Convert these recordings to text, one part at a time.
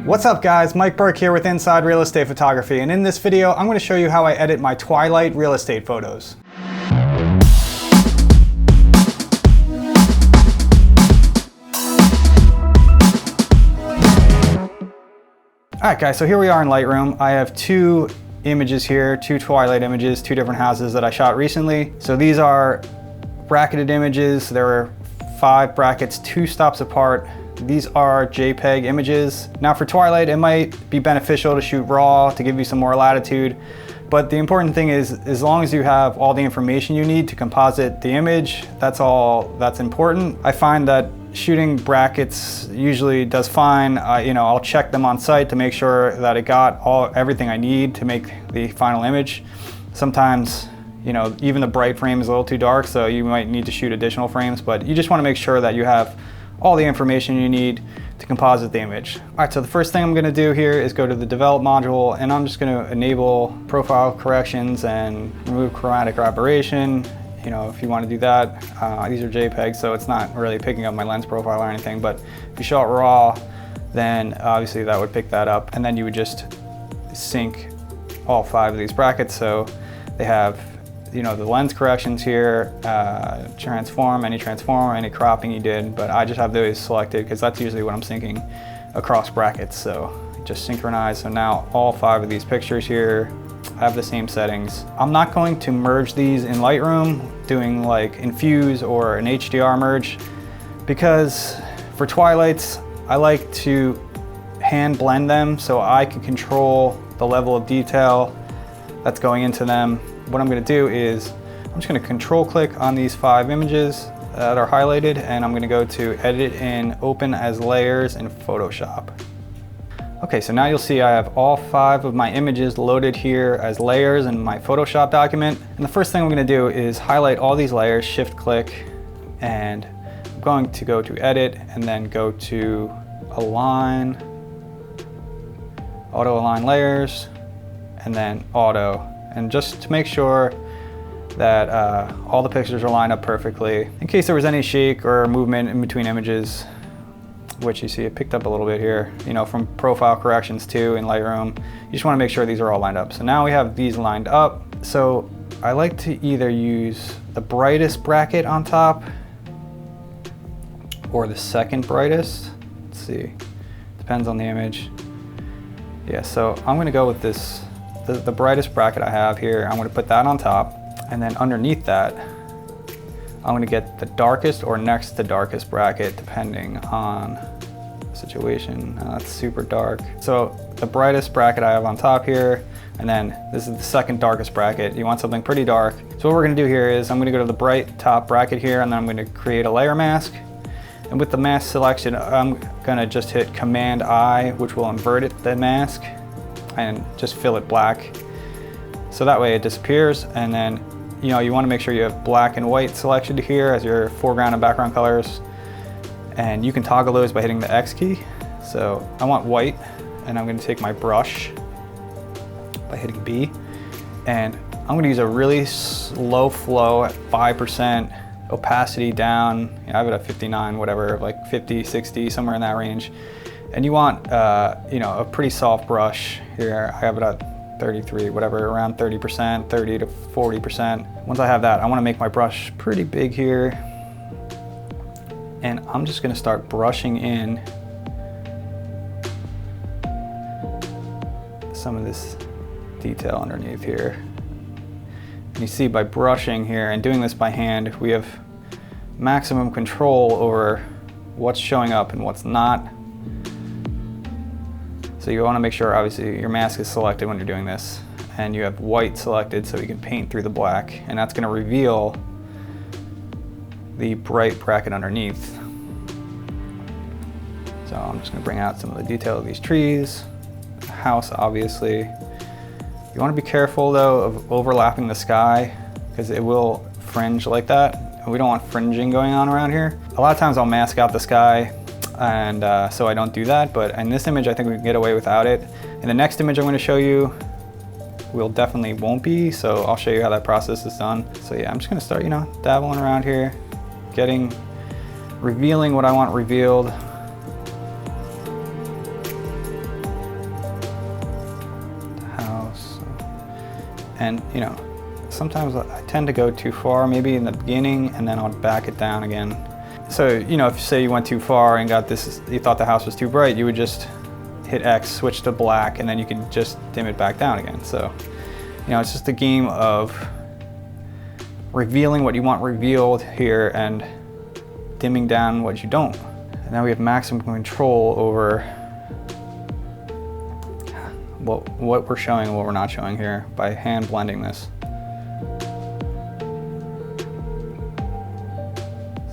What's up guys, Mike Burke here with Inside Real Estate Photography, and in this video I'm going to show you how I edit my Twilight real estate photos. Alright guys, so here we are in Lightroom. I have two images here, two Twilight images, two different houses that I shot recently. So these are bracketed images. There are 5 brackets, 2 stops apart. These are JPEG images. Now for Twilight, it might be beneficial to shoot RAW to give you some more latitude, but the important thing is, as long as you have all the information you need to composite the image, that's all that's important. I find that shooting brackets usually does fine. I'll check them on site to make sure that it got everything I need to make the final image. Sometimes, even the bright frame is a little too dark, so you might need to shoot additional frames, but you just want to make sure that you have all the information you need to composite the image. All right, so the first thing I'm going to do here is go to the Develop module, and I'm just going to enable profile corrections and remove chromatic or aberration. If you want to do that, these are JPEGs, so it's not really picking up my lens profile or anything, but if you shot RAW, then obviously that would pick that up, and then you would just sync all 5 of these brackets. So they have the lens corrections here, transform, any cropping you did, but I just have those selected because that's usually what I'm syncing across brackets. So just synchronize. So now all 5 of these pictures here have the same settings. I'm not going to merge these in Lightroom, doing like infuse or an HDR merge, because for Twilights, I like to hand blend them so I can control the level of detail that's going into them. What I'm going to do is I'm just going to control click on these 5 images that are highlighted, and I'm going to go to edit and open as layers in Photoshop. Okay, so now you'll see I have all 5 of my images loaded here as layers in my Photoshop document. And the first thing I'm going to do is highlight all these layers, shift click, and I'm going to go to edit and then go to align, auto align layers, and then auto. And just to make sure that all the pictures are lined up perfectly, in case there was any shake or movement in between images, which you see it picked up a little bit here, from profile corrections too in Lightroom. You just want to make sure these are all lined up. So now we have these lined up. So I like to either use the brightest bracket on top or the second brightest. Let's see, depends on the image. Yeah, so I'm going to go with this. The brightest bracket I have here, I'm going to put that on top, and then underneath that I'm going to get the darkest or next to darkest bracket depending on the situation. That's super dark. So the brightest bracket I have on top here, and then this is the second darkest bracket. You want something pretty dark. So what we're going to do here is I'm going to go to the bright top bracket here, and then I'm going to create a layer mask. And with the mask selection, I'm going to just hit Command I, which will invert the mask, and just fill it black. So that way it disappears. And then, you want to make sure you have black and white selected here as your foreground and background colors. And you can toggle those by hitting the X key. So I want white, and I'm going to take my brush by hitting B. And I'm going to use a really slow flow at 5%, opacity down. I have it at 59, whatever, like 50, 60, somewhere in that range. And you want, a pretty soft brush here. I have it at 33, whatever, around 30%, 30 to 40%. Once I have that, I want to make my brush pretty big here. And I'm just going to start brushing in some of this detail underneath here. And you see by brushing here and doing this by hand, we have maximum control over what's showing up and what's not. So you want to make sure, obviously, your mask is selected when you're doing this, and you have white selected so you can paint through the black, and that's going to reveal the bright bracket underneath. So I'm just going to bring out some of the detail of these trees, the house, obviously. You want to be careful though of overlapping the sky, because it will fringe like that, and we don't want fringing going on around here. A lot of times I'll mask out the sky, and so I don't do that, but in this image I think we can get away without it. In the next image I'm going to show you, we'll definitely won't be, so I'll show you how that process is done. So yeah, I'm just going to start, dabbling around here, revealing what I want revealed. The house. And you know, sometimes I tend to go too far, maybe in the beginning, and then I'll back it down again. So, you know, if say you went too far and you thought the house was too bright, you would just hit X, switch to black, and then you can just dim it back down again. So, you know, it's just a game of revealing what you want revealed here and dimming down what you don't. And now we have maximum control over what we're showing and what we're not showing here by hand blending this.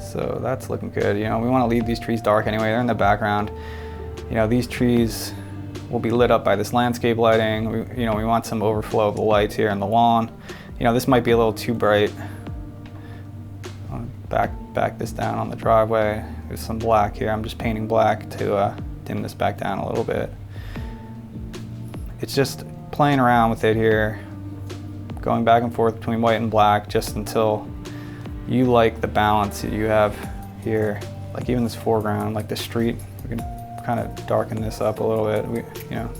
So that's looking good. You know, we want to leave these trees dark anyway. They're in the background. You know, these trees will be lit up by this landscape lighting. We want some overflow of the lights here in the lawn. You know, this might be a little too bright. I'll back this down on the driveway. There's some black here. I'm just painting black to dim this back down a little bit. It's just playing around with it here, going back and forth between white and black just until you like the balance that you have here. Like even this foreground, like the street, we can kind of darken this up a little bit. You know,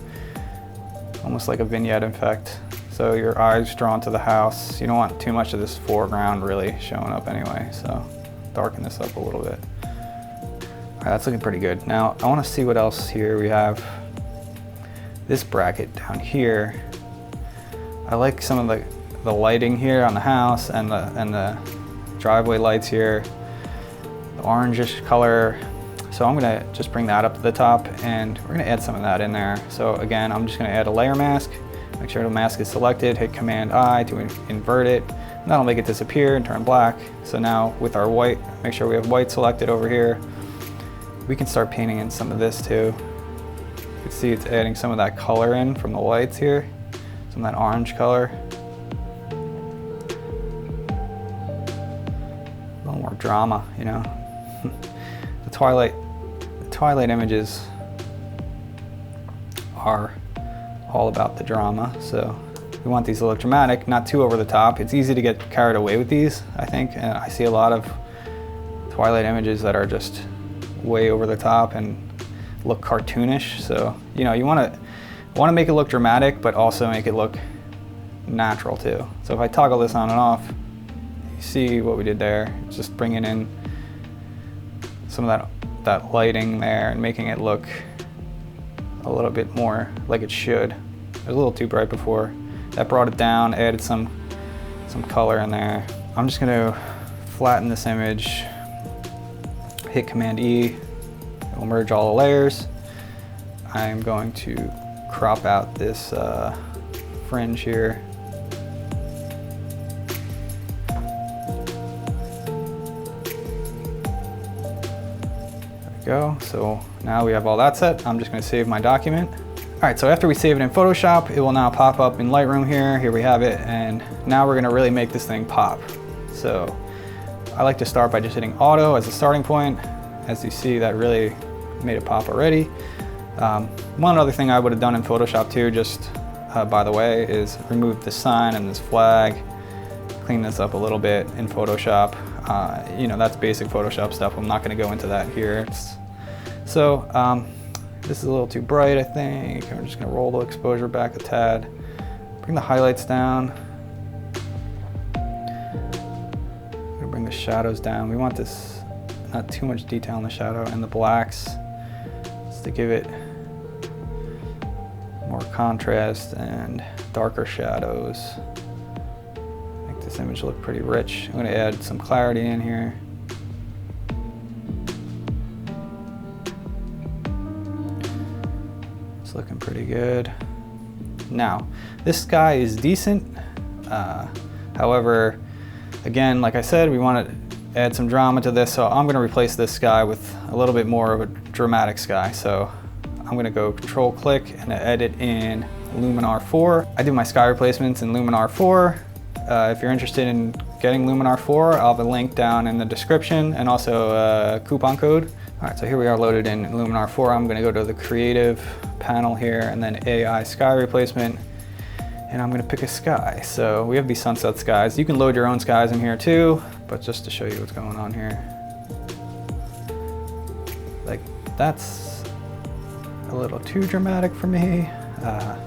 almost like a vignette effect. So your eye's drawn to the house. You don't want too much of this foreground really showing up anyway. So darken this up a little bit. All right, that's looking pretty good. Now I want to see what else here we have. This bracket down here. I like some of the lighting here on the house and the driveway lights here, the orangish color. So I'm gonna just bring that up to the top and we're gonna add some of that in there. So again, I'm just gonna add a layer mask, make sure the mask is selected, hit Command I to invert it, and that'll make it disappear and turn black. So now with our white, make sure we have white selected over here. We can start painting in some of this too. You can see it's adding some of that color in from the lights here, some of that orange color. More drama, you know. The Twilight images are all about the drama, so we want these to look dramatic, not too over the top. It's easy to get carried away with these, I think, and I see a lot of Twilight images that are just way over the top and look cartoonish. So, you know, you want to make it look dramatic, but also make it look natural too. So if I toggle this on and off, see what we did there. It's just bringing in some of that lighting there and making it look a little bit more like it should. It was a little too bright before. That brought it down, added some color in there. I'm just gonna flatten this image, hit Command E, it will merge all the layers. I'm going to crop out this fringe here. Go. So now we have all that set. I'm just going to save my document. All right, so after we save it in Photoshop, it will now pop up in Lightroom here. Here we have it, and now we're going to really make this thing pop. So I like to start by just hitting Auto as a starting point. As you see, that really made it pop already. One other thing I would have done in Photoshop too, just by the way, is remove the sign and this flag, clean this up a little bit in Photoshop. You know, that's basic Photoshop stuff. I'm not going to go into that here. This is a little too bright, I think. I'm just going to roll the exposure back a tad. Bring the highlights down. I'm going to bring the shadows down. We want this, not too much detail in the shadow, and the blacks, just to give it more contrast and darker shadows. This image look pretty rich. I'm going to add some clarity in here. It's looking pretty good. Now, this sky is decent. However, again, like I said, we want to add some drama to this, so I'm going to replace this sky with a little bit more of a dramatic sky. So I'm going to go Control click and edit in Luminar 4. I do my sky replacements in Luminar 4. If you're interested in getting Luminar 4, I'll have a link down in the description and also a coupon code. All right, so here we are loaded in Luminar 4. I'm gonna go to the creative panel here and then AI sky replacement. And I'm gonna pick a sky. So we have these sunset skies. You can load your own skies in here too, but just to show you what's going on here. Like, that's a little too dramatic for me. I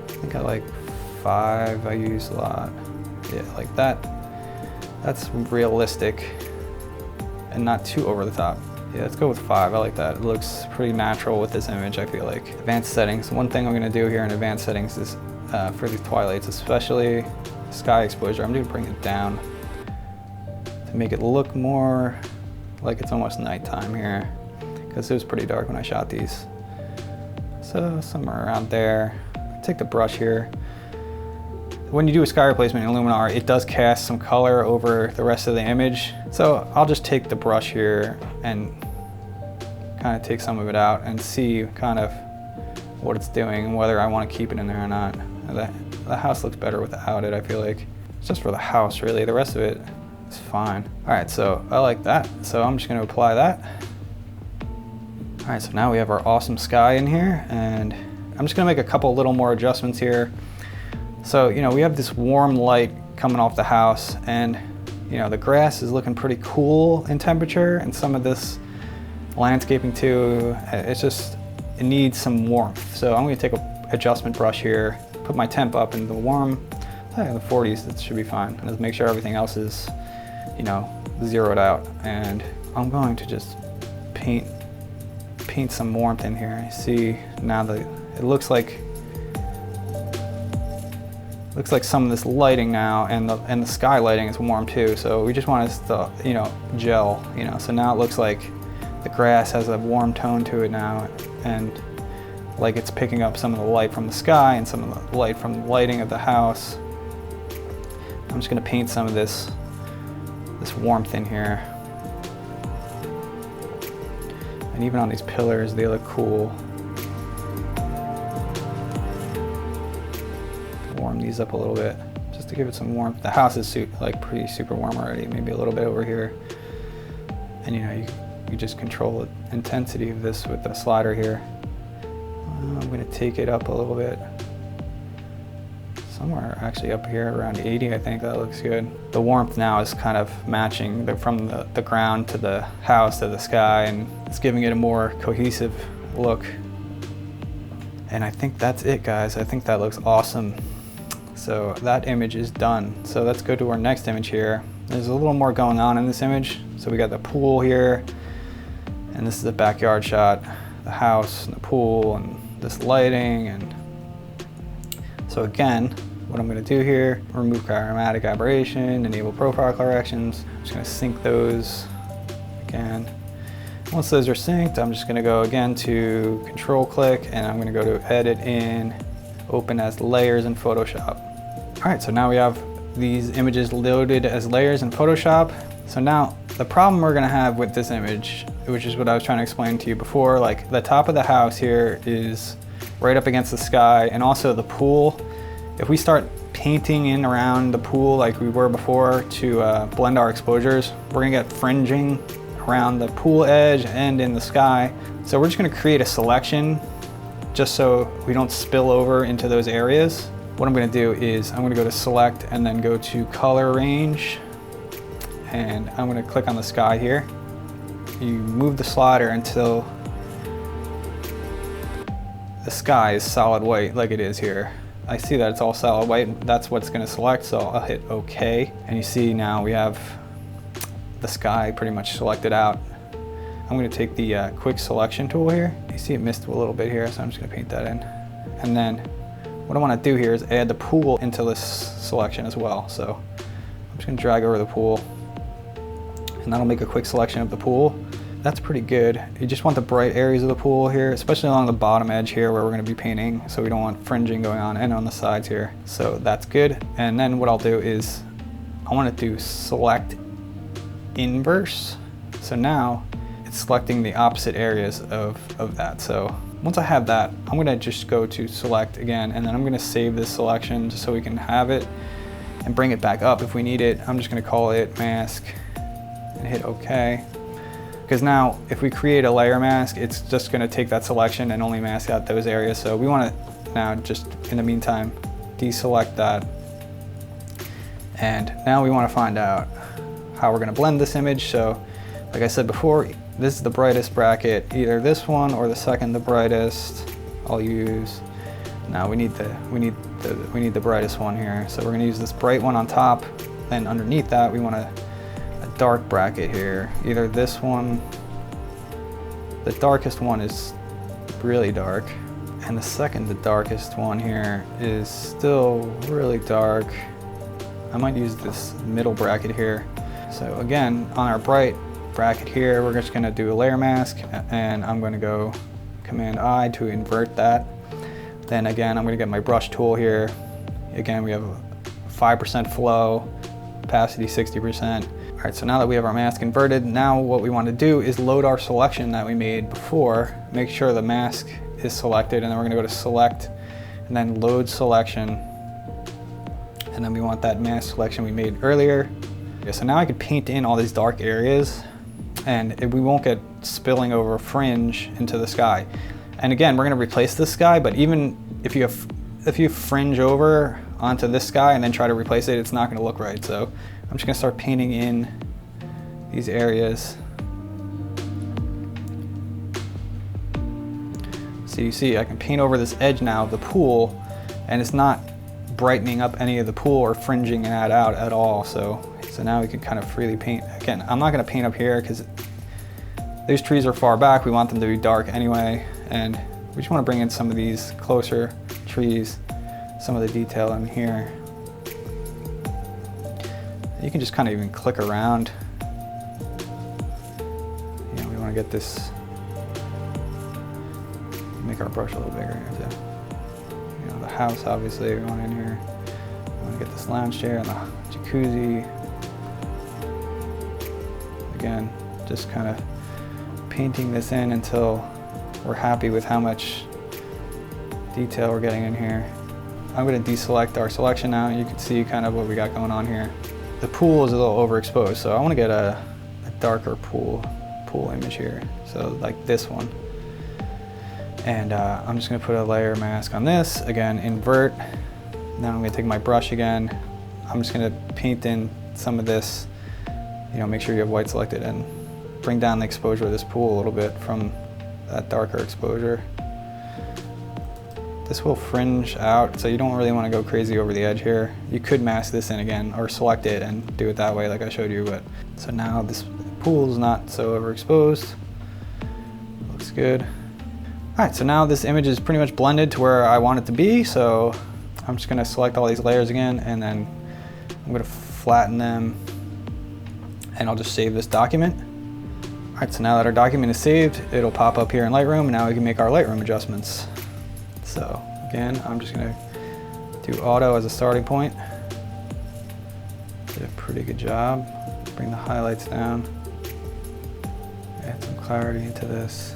think I like 5, I use a lot. Yeah, like that. That's realistic and not too over the top. Yeah, let's go with 5, I like that. It looks pretty natural with this image, I feel like. Advanced settings, one thing I'm gonna do here in advanced settings is for the twilights, especially sky exposure, I'm gonna bring it down to make it look more like it's almost nighttime here, because it was pretty dark when I shot these. So somewhere around there. Take the brush here. When you do a sky replacement in Luminar, it does cast some color over the rest of the image. So I'll just take the brush here and kind of take some of it out and see kind of what it's doing and whether I want to keep it in there or not. The house looks better without it, I feel like. It's just for the house, really. The rest of it is fine. All right, so I like that. So I'm just going to apply that. All right, so now we have our awesome sky in here, and I'm just going to make a couple little more adjustments here. So, you know, we have this warm light coming off the house, and, you know, the grass is looking pretty cool in temperature, and some of this landscaping too, it needs some warmth. So I'm going to take an adjustment brush here, put my temp up in the warm, the 40s, that should be fine. And just make sure everything else is, you know, zeroed out. And I'm going to just paint some warmth in here. You see now that it looks like some of this lighting now, and the sky lighting is warm too. So we just want it to, you know, gel, you know. So now it looks like the grass has a warm tone to it now, and like it's picking up some of the light from the sky and some of the light from the lighting of the house. I'm just gonna paint some of this warmth in here. And even on these pillars, they look cool. Warm these up a little bit, just to give it some warmth. The house is like pretty super warm already, maybe a little bit over here. And you know, you just control the intensity of this with the slider here. I'm gonna take it up a little bit. Somewhere actually up here around 80, I think that looks good. The warmth now is kind of matching from the ground to the house to the sky, and it's giving it a more cohesive look. And I think that's it, guys. I think that looks awesome. So that image is done. So let's go to our next image here. There's a little more going on in this image. So we got the pool here, and this is the backyard shot, the house and the pool and this lighting. And so again, what I'm gonna do here, remove chromatic aberration, enable profile corrections. I'm just gonna sync those again. Once those are synced, I'm just gonna go again to control click, and I'm gonna go to edit in, open as layers in Photoshop. All right, so now we have these images loaded as layers in Photoshop. So now the problem we're gonna have with this image, which is what I was trying to explain to you before, like the top of the house here is right up against the sky, and also the pool. If we start painting in around the pool like we were before to blend our exposures, we're gonna get fringing around the pool edge and in the sky. So we're just gonna create a selection just so we don't spill over into those areas. What I'm gonna do is I'm gonna go to select and then go to color range, and I'm gonna click on the sky here. You move the slider until the sky is solid white like it is here. I see that it's all solid white, that's what's gonna select, so I'll hit OK. And you see now we have the sky pretty much selected out. I'm gonna take the quick selection tool here. You see it missed a little bit here, so I'm just gonna paint that in. And then what I wanna do here is add the pool into this selection as well. So I'm just gonna drag over the pool, and that'll make a quick selection of the pool. That's pretty good. You just want the bright areas of the pool here, especially along the bottom edge here where we're gonna be painting, so we don't want fringing going on, and on the sides here. So that's good. And then what I'll do is I want to do select inverse. So now it's selecting the opposite areas of that. So once I have that, I'm gonna just go to select again, and then I'm gonna save this selection just so we can have it and bring it back up if we need it. I'm just gonna call it mask and hit OK. Because now if we create a layer mask, it's just gonna take that selection and only mask out those areas. So we wanna now just, in the meantime, deselect that. And now we wanna find out how we're gonna blend this image. So like I said before, this is the brightest bracket, either this one or the second the brightest. I'll use, now we need the brightest one here. So we're gonna use this bright one on top, and underneath that we want a dark bracket here. Either this one, the darkest one is really dark, and the second the darkest one here is still really dark. I might use this middle bracket here. So again, on our bright bracket here, we're just gonna do a layer mask, and I'm gonna go Command I to invert that. Then again, I'm gonna get my brush tool here. Again, we have 5% flow, opacity 60%. All right, so now that we have our mask inverted, now what we want to do is load our selection that we made before. Make sure the mask is selected, and then we're gonna go to select and then load selection. And then we want that mask selection we made earlier. Okay, so now I can paint in all these dark areas, and we won't get spilling over fringe into the sky. And again, we're gonna replace this sky, but even if you fringe over onto this sky and then try to replace it, it's not gonna look right. So I'm just gonna start painting in these areas. So you see, I can paint over this edge now of the pool, and it's not brightening up any of the pool or fringing that out at all. So now we can kind of freely paint. Again, I'm not gonna paint up here because these trees are far back. We want them to be dark anyway, and we just wanna bring in some of these closer trees, some of the detail in here. You can just kind of even click around. You know, we wanna get this, make our brush a little bigger here too. You know, the house, obviously, we want in here. We wanna get this lounge chair and the jacuzzi. Again, just kind of painting this in until we're happy with how much detail we're getting in here. I'm going to deselect our selection now. You can see kind of what we got going on here. The pool is a little overexposed, so I want to get a darker pool image here. So like this one. And I'm just going to put a layer mask on this. Again, invert. Now I'm going to take my brush again. I'm just going to paint in some of this. You know, make sure you have white selected, and bring down the exposure of this pool a little bit from that darker exposure. This will fringe out, so you don't really want to go crazy over the edge here. You could mask this in again, or select it and do it that way like I showed you, but so now this pool is not so overexposed. Looks good. All right, so now this image is pretty much blended to where I want it to be, so I'm just gonna select all these layers again, and then I'm gonna flatten them, and I'll just save this document. All right, so now that our document is saved, it'll pop up here in Lightroom, and now we can make our Lightroom adjustments. So again, I'm just gonna do auto as a starting point. Did a pretty good job. Bring the highlights down. Add some clarity into this.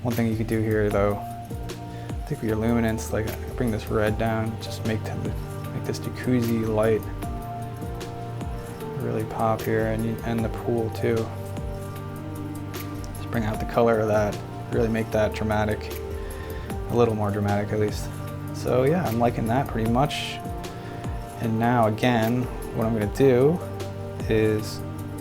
One thing you could do here though, I think with your luminance, like bring this red down, just make this jacuzzi light really pop here, and the pool too. Just bring out the color of that, really make that dramatic, a little more dramatic at least. So yeah, I'm liking that pretty much. And now again, what I'm gonna do is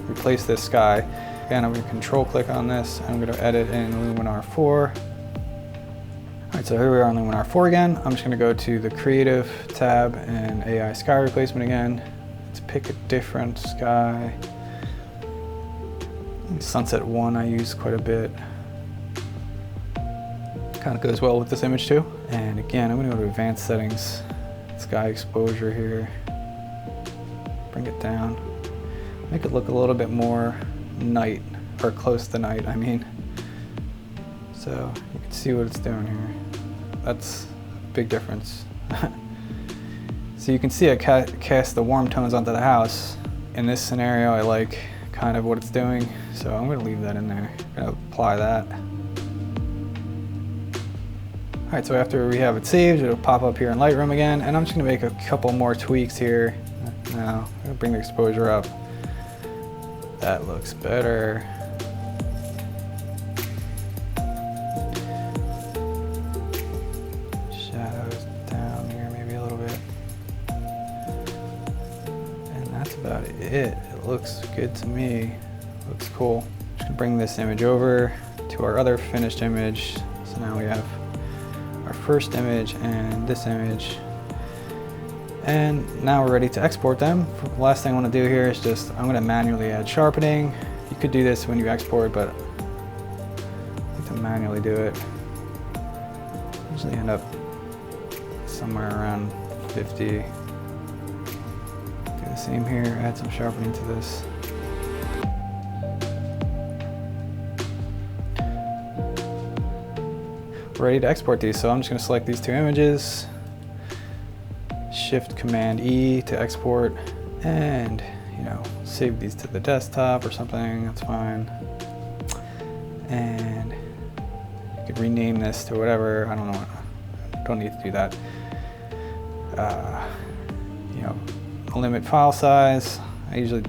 replace this sky. Again, I'm gonna control click on this. I'm gonna edit in Luminar 4. All right, so here we are on Luminar 4 again. I'm just gonna go to the Creative tab and AI Sky Replacement again. Let's pick a different sky. Sunset 1 I use quite a bit. Kind of goes well with this image too. And again, I'm gonna go to Advanced Settings, Sky Exposure here. Bring it down. Make it look a little bit more night, or close to night, I mean. So you can see what it's doing here. That's a big difference. So you can see I cast the warm tones onto the house. In this scenario, I like kind of what it's doing, so I'm gonna leave that in there. I'm gonna apply that. All right, so after we have it saved, it'll pop up here in Lightroom again, and I'm just gonna make a couple more tweaks here. Now, I'm gonna bring the exposure up. That looks better. Shadows down here about it. It looks good to me. Looks cool. Just gonna bring this image over to our other finished image. So now we have our first image and this image. And now we're ready to export them. The last thing I want to do here is just, I'm going to manually add sharpening. You could do this when you export, but I like to manually do it. Usually end up somewhere around 50. Do the same here, add some sharpening to this. We're ready to export these, so I'm just going to select these two images. Shift Command E to export, and save these to the desktop or something. That's fine. And you could rename this to whatever. I don't know. Don't need to do that. Limit file size. I usually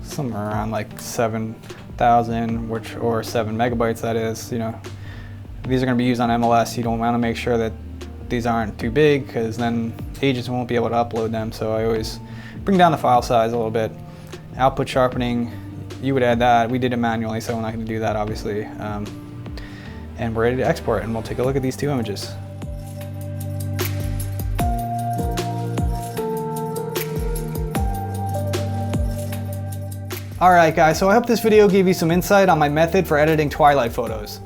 somewhere around like 7,000, or 7 megabytes. That is. These are going to be used on MLS. You don't want to make sure that these aren't too big, because then agents won't be able to upload them. So I always bring down the file size a little bit. Output sharpening, you would add that. We did it manually, so I'm not going to do that, obviously. And we're ready to export, and we'll take a look at these two images. Alright guys, so I hope this video gave you some insight on my method for editing Twilight photos.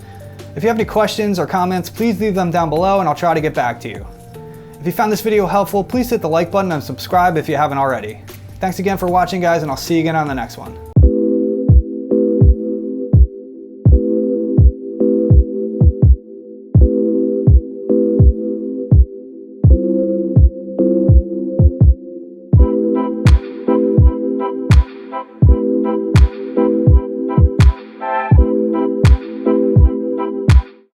If you have any questions or comments, please leave them down below and I'll try to get back to you. If you found this video helpful, please hit the like button and subscribe if you haven't already. Thanks again for watching guys, and I'll see you again on the next one.